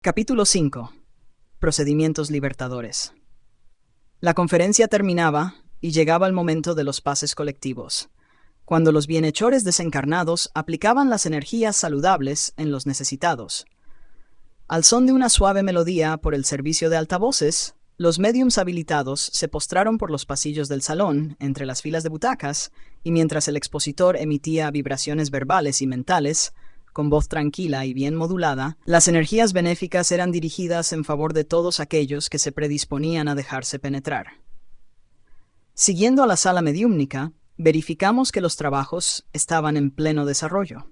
Capítulo 5. Procedimientos libertadores. La conferencia terminaba y llegaba el momento de los pases colectivos, cuando los bienhechores desencarnados aplicaban las energías saludables en los necesitados. Al son de una suave melodía por el servicio de altavoces, los médiums habilitados se postraron por los pasillos del salón, entre las filas de butacas, y mientras el expositor emitía vibraciones verbales y mentales, con voz tranquila y bien modulada, las energías benéficas eran dirigidas en favor de todos aquellos que se predisponían a dejarse penetrar. Siguiendo a la sala mediúmnica, verificamos que los trabajos estaban en pleno desarrollo.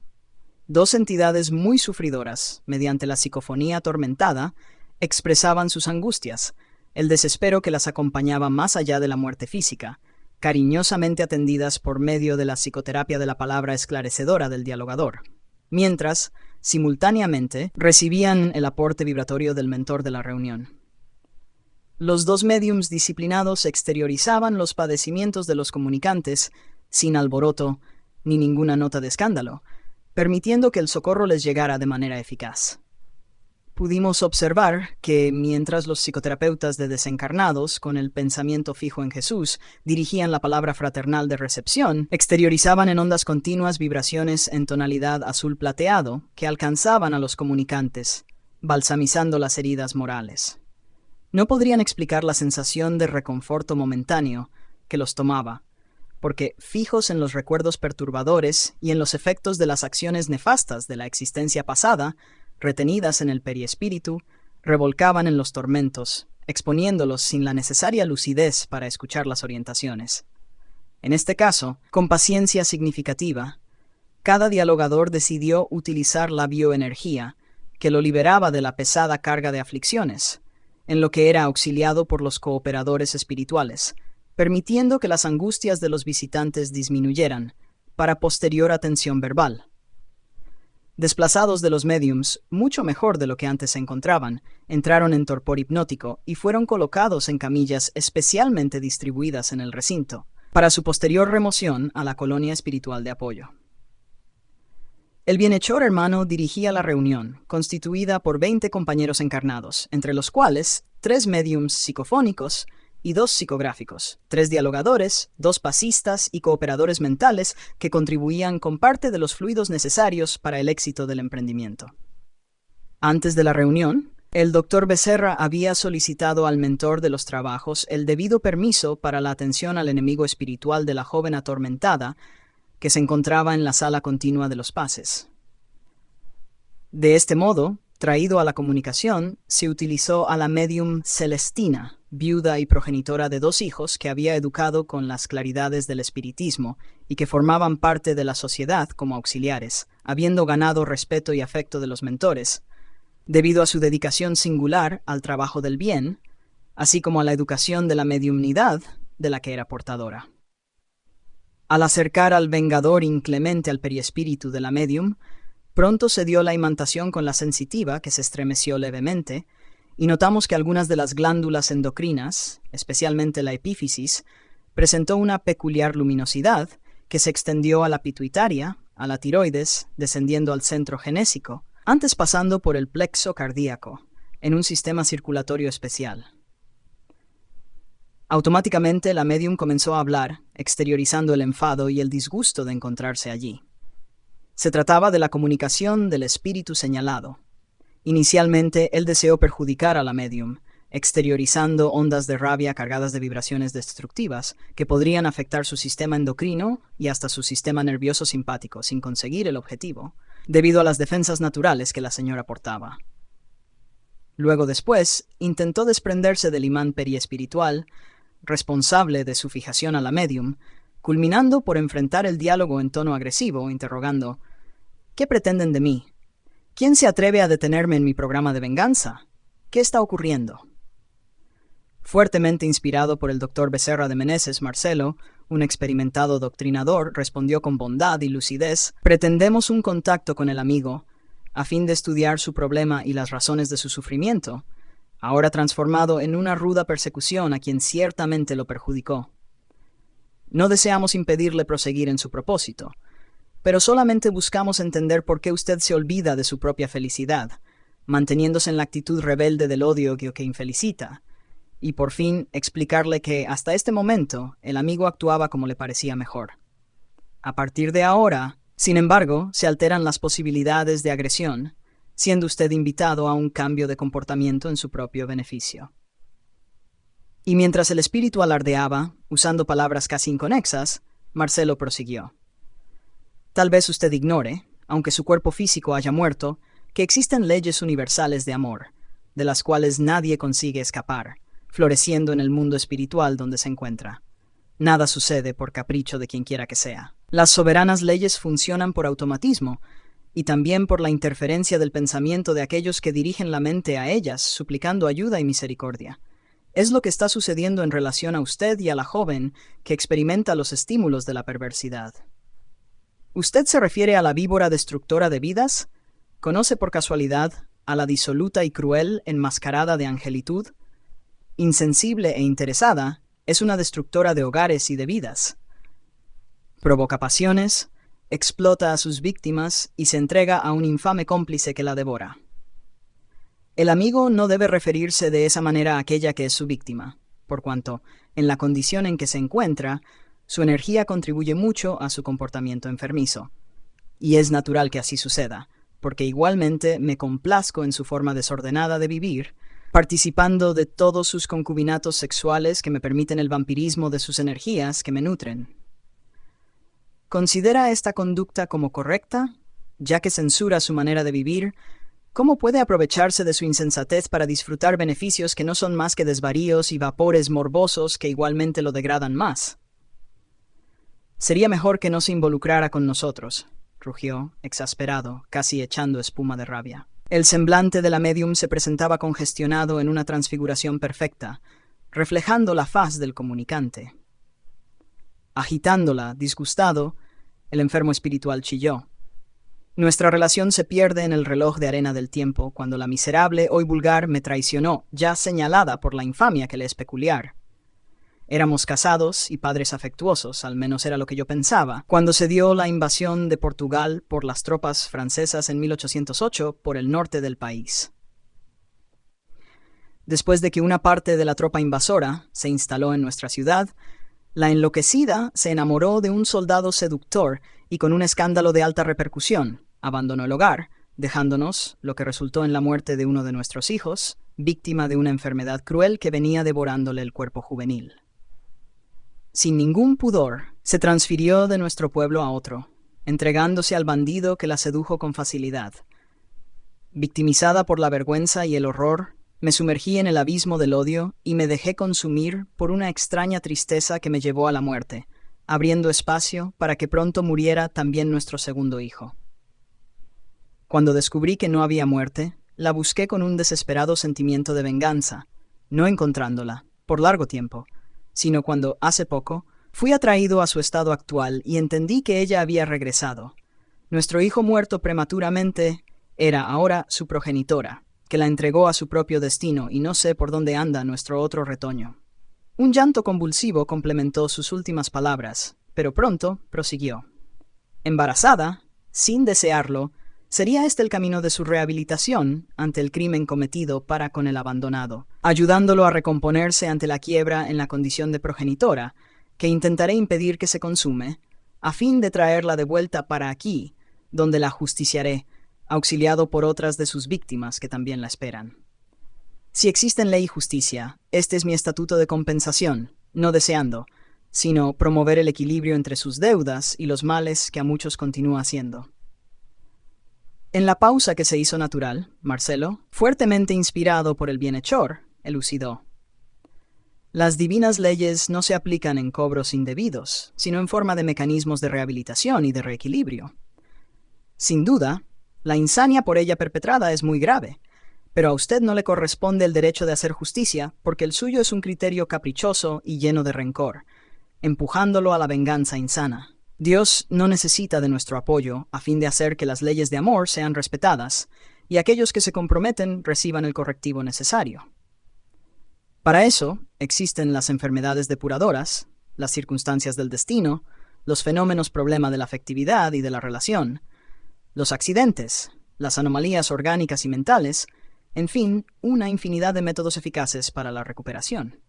Dos entidades muy sufridoras, mediante la psicofonía atormentada, expresaban sus angustias, el desespero que las acompañaba más allá de la muerte física, cariñosamente atendidas por medio de la psicoterapia de la palabra esclarecedora del dialogador, mientras, simultáneamente, recibían el aporte vibratorio del mentor de la reunión. Los dos médiums disciplinados exteriorizaban los padecimientos de los comunicantes sin alboroto ni ninguna nota de escándalo, permitiendo que el socorro les llegara de manera eficaz. Pudimos observar que, mientras los psicoterapeutas de desencarnados, con el pensamiento fijo en Jesús, dirigían la palabra fraternal de recepción, exteriorizaban en ondas continuas vibraciones en tonalidad azul plateado que alcanzaban a los comunicantes, balsamizando las heridas morales. No podrían explicar la sensación de reconforto momentáneo que los tomaba, porque, fijos en los recuerdos perturbadores y en los efectos de las acciones nefastas de la existencia pasada, retenidas en el periespíritu, revolcaban en los tormentos, exponiéndolos sin la necesaria lucidez para escuchar las orientaciones. En este caso, con paciencia significativa, cada dialogador decidió utilizar la bioenergía, que lo liberaba de la pesada carga de aflicciones, en lo que era auxiliado por los cooperadores espirituales, permitiendo que las angustias de los visitantes disminuyeran, para posterior atención verbal. Desplazados de los médiums, mucho mejor de lo que antes se encontraban, entraron en torpor hipnótico y fueron colocados en camillas especialmente distribuidas en el recinto, para su posterior remoción a la colonia espiritual de apoyo. El bienhechor hermano dirigía la reunión, constituida por 20 compañeros encarnados, entre los cuales 3 médiums psicofónicos y 2 psicográficos, 3 dialogadores, 2 pasistas y cooperadores mentales que contribuían con parte de los fluidos necesarios para el éxito del emprendimiento. Antes de la reunión, el doctor Becerra había solicitado al mentor de los trabajos el debido permiso para la atención al enemigo espiritual de la joven atormentada, que se encontraba en la sala continua de los pases. De este modo, traído a la comunicación, se utilizó a la médium Celestina, viuda y progenitora de 2 hijos que había educado con las claridades del espiritismo y que formaban parte de la sociedad como auxiliares, habiendo ganado respeto y afecto de los mentores, debido a su dedicación singular al trabajo del bien, así como a la educación de la mediumnidad de la que era portadora. Al acercar al vengador inclemente al periespíritu de la médium, pronto se dio la imantación con la sensitiva, que se estremeció levemente, y notamos que algunas de las glándulas endocrinas, especialmente la epífisis, presentó una peculiar luminosidad que se extendió a la pituitaria, a la tiroides, descendiendo al centro genésico, antes pasando por el plexo cardíaco, en un sistema circulatorio especial. Automáticamente la médium comenzó a hablar, exteriorizando el enfado y el disgusto de encontrarse allí. Se trataba de la comunicación del espíritu señalado. Inicialmente, él deseó perjudicar a la médium, exteriorizando ondas de rabia cargadas de vibraciones destructivas que podrían afectar su sistema endocrino y hasta su sistema nervioso simpático sin conseguir el objetivo, debido a las defensas naturales que la señora portaba. Luego después, intentó desprenderse del imán periespiritual, responsable de su fijación a la médium, culminando por enfrentar el diálogo en tono agresivo, interrogando: ¿qué pretenden de mí? ¿Quién se atreve a detenerme en mi programa de venganza? ¿Qué está ocurriendo? Fuertemente inspirado por el doctor Becerra de Meneses, Marcelo, un experimentado doctrinador, respondió con bondad y lucidez: pretendemos un contacto con el amigo, a fin de estudiar su problema y las razones de su sufrimiento, ahora transformado en una ruda persecución a quien ciertamente lo perjudicó. No deseamos impedirle proseguir en su propósito, pero solamente buscamos entender por qué usted se olvida de su propia felicidad, manteniéndose en la actitud rebelde del odio que infelicita, y por fin explicarle que hasta este momento el amigo actuaba como le parecía mejor. A partir de ahora, sin embargo, se alteran las posibilidades de agresión, siendo usted invitado a un cambio de comportamiento en su propio beneficio. Y mientras el espíritu alardeaba, usando palabras casi inconexas, Marcelo prosiguió. Tal vez usted ignore, aunque su cuerpo físico haya muerto, que existen leyes universales de amor, de las cuales nadie consigue escapar, floreciendo en el mundo espiritual donde se encuentra. Nada sucede por capricho de quien quiera que sea. Las soberanas leyes funcionan por automatismo, y también por la interferencia del pensamiento de aquellos que dirigen la mente a ellas, suplicando ayuda y misericordia. Es lo que está sucediendo en relación a usted y a la joven que experimenta los estímulos de la perversidad. ¿Usted se refiere a la víbora destructora de vidas? ¿Conoce por casualidad a la disoluta y cruel enmascarada de angelitud? Insensible e interesada, es una destructora de hogares y de vidas. Provoca pasiones, explota a sus víctimas y se entrega a un infame cómplice que la devora. El amigo no debe referirse de esa manera a aquella que es su víctima, por cuanto, en la condición en que se encuentra, su energía contribuye mucho a su comportamiento enfermizo. Y es natural que así suceda, porque igualmente me complazco en su forma desordenada de vivir, participando de todos sus concubinatos sexuales que me permiten el vampirismo de sus energías que me nutren. ¿Considera esta conducta como correcta? Ya que censura su manera de vivir, ¿cómo puede aprovecharse de su insensatez para disfrutar beneficios que no son más que desvaríos y vapores morbosos que igualmente lo degradan más? Sería mejor que no se involucrara con nosotros, rugió, exasperado, casi echando espuma de rabia. El semblante de la médium se presentaba congestionado en una transfiguración perfecta, reflejando la faz del comunicante. Agitándola, disgustado, el enfermo espiritual chilló. Nuestra relación se pierde en el reloj de arena del tiempo cuando la miserable, hoy vulgar, me traicionó, ya señalada por la infamia que le es peculiar. Éramos casados y padres afectuosos, al menos era lo que yo pensaba, cuando se dio la invasión de Portugal por las tropas francesas en 1808 por el norte del país. Después de que una parte de la tropa invasora se instaló en nuestra ciudad, la enloquecida se enamoró de un soldado seductor y con un escándalo de alta repercusión, abandonó el hogar, dejándonos, lo que resultó en la muerte de uno de nuestros hijos, víctima de una enfermedad cruel que venía devorándole el cuerpo juvenil. Sin ningún pudor, se transfirió de nuestro pueblo a otro, entregándose al bandido que la sedujo con facilidad. Victimizada por la vergüenza y el horror, me sumergí en el abismo del odio y me dejé consumir por una extraña tristeza que me llevó a la muerte, abriendo espacio para que pronto muriera también nuestro segundo hijo. Cuando descubrí que no había muerte, la busqué con un desesperado sentimiento de venganza, no encontrándola, por largo tiempo, sino cuando, hace poco, fui atraído a su estado actual y entendí que ella había regresado. Nuestro hijo muerto prematuramente era ahora su progenitora, que la entregó a su propio destino y no sé por dónde anda nuestro otro retoño. Un llanto convulsivo complementó sus últimas palabras, pero pronto prosiguió. Embarazada, sin desearlo, ¿sería este el camino de su rehabilitación ante el crimen cometido para con el abandonado, ayudándolo a recomponerse ante la quiebra en la condición de progenitora, que intentaré impedir que se consume, a fin de traerla de vuelta para aquí, donde la justiciaré, auxiliado por otras de sus víctimas que también la esperan? Si existen ley y justicia, este es mi estatuto de compensación, no deseando, sino promover el equilibrio entre sus deudas y los males que a muchos continúa haciendo. En la pausa que se hizo natural, Marcelo, fuertemente inspirado por el bienhechor, elucidó. Las divinas leyes no se aplican en cobros indebidos, sino en forma de mecanismos de rehabilitación y de reequilibrio. Sin duda, la insania por ella perpetrada es muy grave, pero a usted no le corresponde el derecho de hacer justicia porque el suyo es un criterio caprichoso y lleno de rencor, empujándolo a la venganza insana. Dios no necesita de nuestro apoyo a fin de hacer que las leyes de amor sean respetadas y aquellos que se comprometen reciban el correctivo necesario. Para eso existen las enfermedades depuradoras, las circunstancias del destino, los fenómenos problema de la afectividad y de la relación, los accidentes, las anomalías orgánicas y mentales, En fin, una infinidad de métodos eficaces para la recuperación.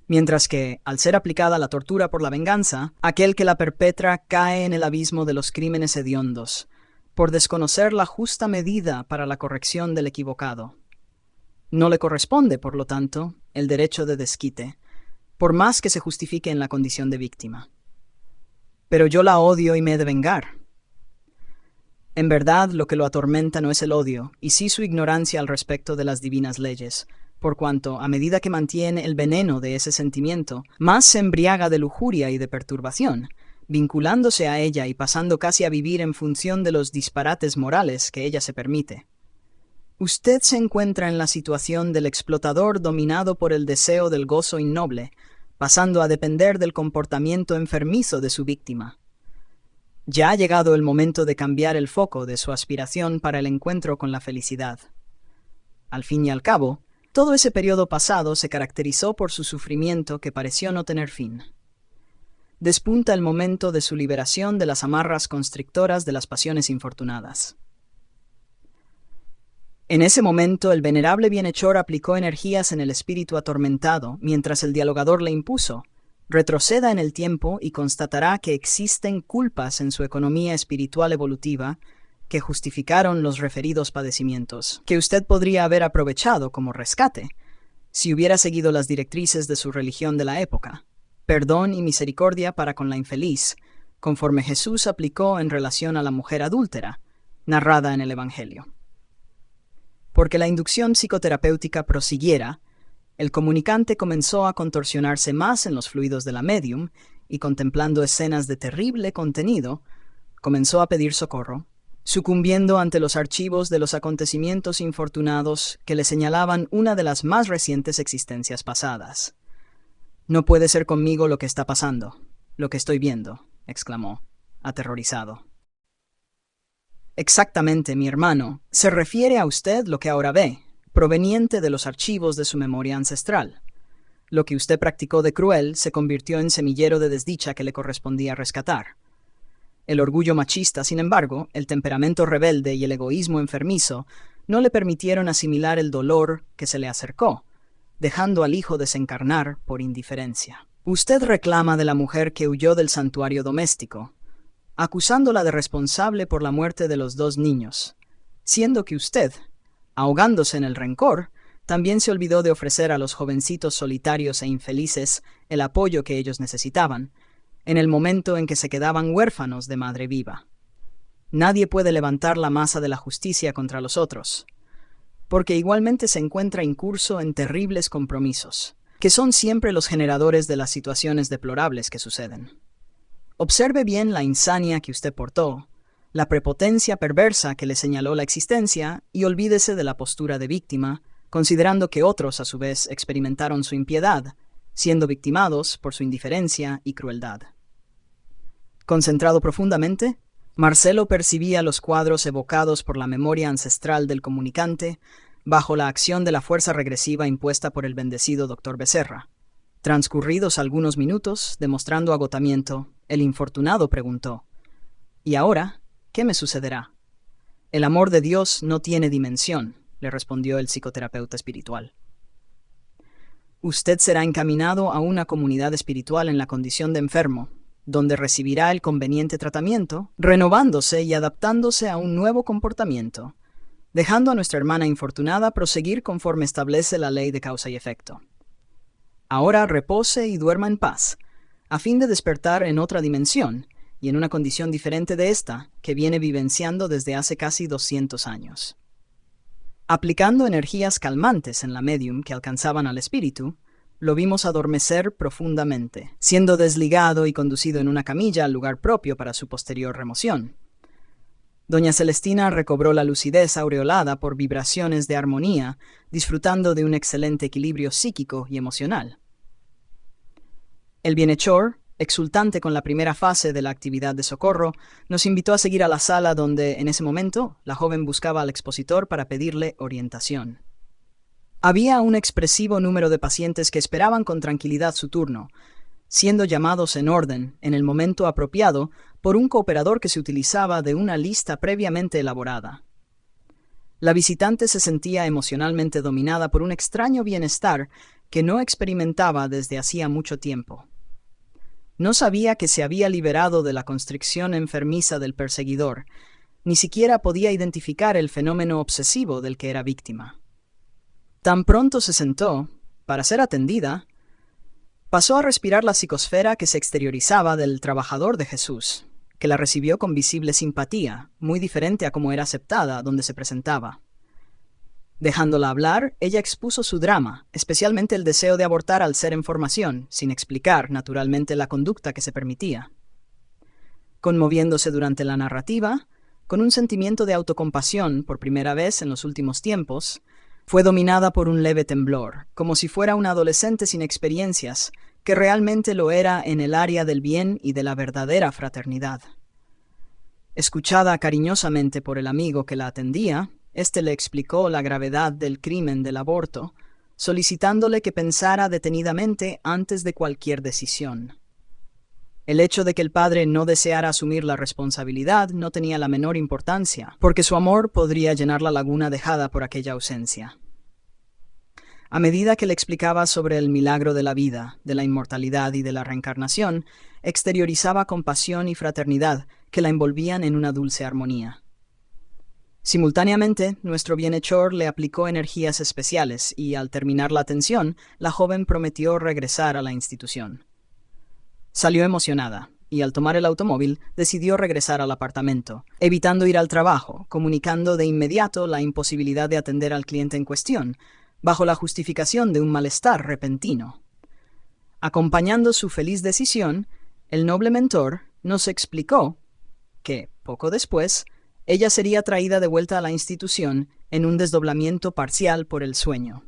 Mientras que, al ser aplicada la tortura por la venganza, aquel que la perpetra cae en el abismo de los crímenes hediondos, por desconocer la justa medida para la corrección del equivocado. No le corresponde, por lo tanto, el derecho de desquite, por más que se justifique en la condición de víctima. Pero yo la odio y me he de vengar. En verdad, lo que lo atormenta no es el odio, y sí su ignorancia al respecto de las divinas leyes, por cuanto, a medida que mantiene el veneno de ese sentimiento, más se embriaga de lujuria y de perturbación, vinculándose a ella y pasando casi a vivir en función de los disparates morales que ella se permite. Usted se encuentra en la situación del explotador dominado por el deseo del gozo innoble, pasando a depender del comportamiento enfermizo de su víctima. Ya ha llegado el momento de cambiar el foco de su aspiración para el encuentro con la felicidad. Al fin y al cabo, todo ese periodo pasado se caracterizó por su sufrimiento que pareció no tener fin. Despunta el momento de su liberación de las amarras constrictoras de las pasiones infortunadas. En ese momento, el venerable bienhechor aplicó energías en el espíritu atormentado, mientras el dialogador le impuso: retroceda en el tiempo y constatará que existen culpas en su economía espiritual evolutiva que justificaron los referidos padecimientos, que usted podría haber aprovechado como rescate, si hubiera seguido las directrices de su religión de la época: perdón y misericordia para con la infeliz, conforme Jesús aplicó en relación a la mujer adúltera, narrada en el Evangelio. Porque la inducción psicoterapéutica prosiguiera, el comunicante comenzó a contorsionarse más en los fluidos de la médium y, contemplando escenas de terrible contenido, comenzó a pedir socorro, sucumbiendo ante los archivos de los acontecimientos infortunados que le señalaban una de las más recientes existencias pasadas. «No puede ser conmigo lo que está pasando, lo que estoy viendo», exclamó, aterrorizado. «Exactamente, mi hermano. Se refiere a usted lo que ahora ve, proveniente de los archivos de su memoria ancestral. Lo que usted practicó de cruel se convirtió en semillero de desdicha que le correspondía rescatar. El orgullo machista, sin embargo, el temperamento rebelde y el egoísmo enfermizo no le permitieron asimilar el dolor que se le acercó, dejando al hijo desencarnar por indiferencia. Usted reclama de la mujer que huyó del santuario doméstico, acusándola de responsable por la muerte de los 2 niños, siendo que usted, ahogándose en el rencor, también se olvidó de ofrecer a los jovencitos solitarios e infelices el apoyo que ellos necesitaban, en el momento en que se quedaban huérfanos de madre viva. Nadie puede levantar la masa de la justicia contra los otros, porque igualmente se encuentra incurso en terribles compromisos, que son siempre los generadores de las situaciones deplorables que suceden. Observe bien la insania que usted portó, la prepotencia perversa que le señaló la existencia, y olvídese de la postura de víctima, considerando que otros a su vez experimentaron su impiedad, siendo victimados por su indiferencia y crueldad. Concentrado profundamente, Marcelo percibía los cuadros evocados por la memoria ancestral del comunicante bajo la acción de la fuerza regresiva impuesta por el bendecido Dr. Becerra. Transcurridos algunos minutos, demostrando agotamiento, el infortunado preguntó: «¿Y ahora qué me sucederá?» «El amor de Dios no tiene dimensión», le respondió el psicoterapeuta espiritual. «Usted será encaminado a una comunidad espiritual en la condición de enfermo, donde recibirá el conveniente tratamiento, renovándose y adaptándose a un nuevo comportamiento, dejando a nuestra hermana infortunada proseguir conforme establece la ley de causa y efecto. Ahora repose y duerma en paz, a fin de despertar en otra dimensión y en una condición diferente de esta que viene vivenciando desde hace casi 200 años. Aplicando energías calmantes en la médium que alcanzaban al espíritu, lo vimos adormecer profundamente, siendo desligado y conducido en una camilla al lugar propio para su posterior remoción. Doña Celestina recobró la lucidez aureolada por vibraciones de armonía, disfrutando de un excelente equilibrio psíquico y emocional. El bienhechor, exultante con la primera fase de la actividad de socorro, nos invitó a seguir a la sala donde, en ese momento, la joven buscaba al expositor para pedirle orientación. Había un expresivo número de pacientes que esperaban con tranquilidad su turno, siendo llamados en orden, en el momento apropiado, por un cooperador que se utilizaba de una lista previamente elaborada. La visitante se sentía emocionalmente dominada por un extraño bienestar que no experimentaba desde hacía mucho tiempo. No sabía que se había liberado de la constricción enfermiza del perseguidor, ni siquiera podía identificar el fenómeno obsesivo del que era víctima. Tan pronto se sentó, para ser atendida, pasó a respirar la psicosfera que se exteriorizaba del trabajador de Jesús, que la recibió con visible simpatía, muy diferente a cómo era aceptada donde se presentaba. Dejándola hablar, ella expuso su drama, especialmente el deseo de abortar al ser en formación, sin explicar, naturalmente, la conducta que se permitía. Conmoviéndose durante la narrativa, con un sentimiento de autocompasión por primera vez en los últimos tiempos, fue dominada por un leve temblor, como si fuera una adolescente sin experiencias, que realmente lo era en el área del bien y de la verdadera fraternidad. Escuchada cariñosamente por el amigo que la atendía, éste le explicó la gravedad del crimen del aborto, solicitándole que pensara detenidamente antes de cualquier decisión. El hecho de que el padre no deseara asumir la responsabilidad no tenía la menor importancia, porque su amor podría llenar la laguna dejada por aquella ausencia. A medida que le explicaba sobre el milagro de la vida, de la inmortalidad y de la reencarnación, exteriorizaba compasión y fraternidad que la envolvían en una dulce armonía. Simultáneamente, nuestro bienhechor le aplicó energías especiales y, al terminar la atención, la joven prometió regresar a la institución. Salió emocionada, y al tomar el automóvil, decidió regresar al apartamento, evitando ir al trabajo, comunicando de inmediato la imposibilidad de atender al cliente en cuestión, bajo la justificación de un malestar repentino. Acompañando su feliz decisión, el noble mentor nos explicó que, poco después, ella sería traída de vuelta a la institución en un desdoblamiento parcial por el sueño.